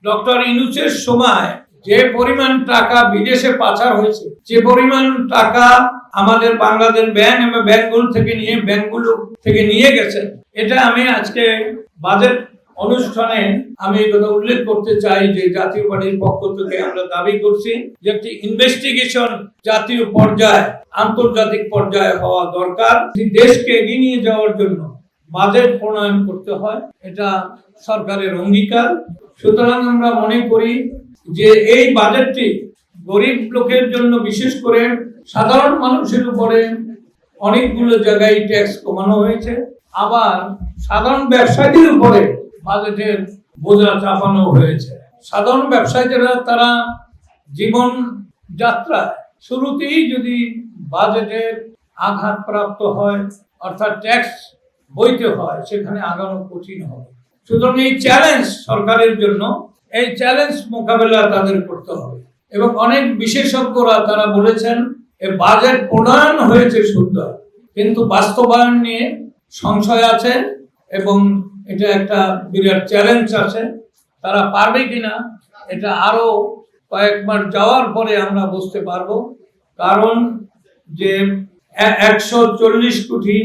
Doctor ইউনূসের সময় যে পরিমাণ টাকা বিদেশে পাচার হয়েছে, যে পরিমাণ টাকা আমাদের বাংলাদেশ ব্যাংক এবং ব্যাংকগুলো থেকে নিয়ে গেছেন, এটা আমি আজকে বাজেট অনুষ্ঠানে আমি এই কথা উল্লেখ করতে চাই যে জাতীয় পার্টির পক্ষ থেকে আমরা দাবি করছি যে একটি ইনভেস্টিগেশন জাতীয় পর্যায়ে, আন্তর্জাতিক পর্যায়ে হওয়া দরকার। দেশকে এগিয়ে নিয়ে যাওয়ার জন্য বাজেট প্রণয়ন করতে হয়, এটা সরকারের অঙ্গীকার। সুতরাং আমরা মনে করি যে এই বাজেটটি গরিব লোকের জন্য, বিশেষ করে সাধারণ মানুষের উপরে অনেকগুলো জায়গায় ট্যাক্স কমানো হয়েছে, আবার সাধারণ ব্যবসায়ীদের উপরে বাজেটের বোঝা চাপানো হয়েছে। সাধারণ ব্যবসায়ীরা তারা জীবন যাত্রায় শুরুতেই যদি বাজেটের আঘাতপ্রাপ্ত হয়, অর্থাৎ ট্যাক্স বইতে হয়, সেখানে আগানো কঠিন হবে। সুতরাং এই চ্যালেঞ্জ সরকারের জন্য, এই চ্যালেঞ্জ মোকাবেলা তাদের করতে হবে। এবং অনেক বিশেষজ্ঞরা তারা বলেছেন এই বাজেট প্রণয়ন হয়েছে সুন্দর, কিন্তু বাস্তবায়ন নিয়ে সংশয় আছে এবং এটা একটা বিরাট চ্যালেঞ্জ আছে। তারা পারবে কিনা এটা আরো কয়েকবার যাওয়ার পরে আমরা বুঝতে পারবো। কারণ যে 140 কোটি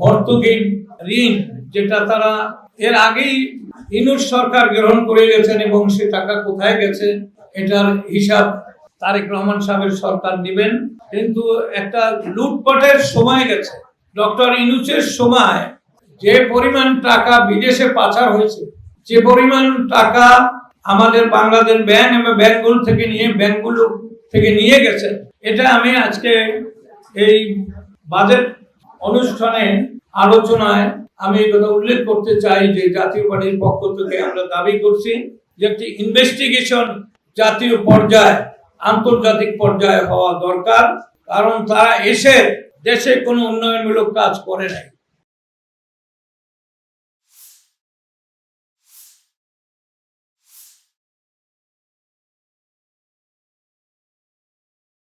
ভর্তুকি ঋণ, যেটা তারা এর আগেই ইউনূস সরকার গ্রহণ করে গেছেন এবং সে টাকা কোথায় গেছে এটার হিসাব তারেক রহমান সাহেবের সরকার দিবেন। কিন্তু একটা লুটপাটের সময় গেছে। ডক্টর ইউনূসের সময় যে পরিমাণ টাকা বিদেশে পাচার হয়েছে, যে পরিমাণ টাকা আমাদের বাংলাদেশ ব্যাংক এবং ব্যাংকগুলো থেকে নিয়ে গেছেন, এটা আমি আজকে এই বাজেট অনুষ্ঠানে আলোচনায় আমি এই কথা উল্লেখ করতে চাই যে জাতীয় পার্টির পক্ষ থেকে আমরা দাবি করছি যে একটি ইনভেস্টিগেশন জাতীয় পর্যায়ে, আন্তর্জাতিক পর্যায়ে হওয়া দরকার। কারণ তারা এসে দেশে কোনো উন্নয়নমূলক কাজ করে নাই।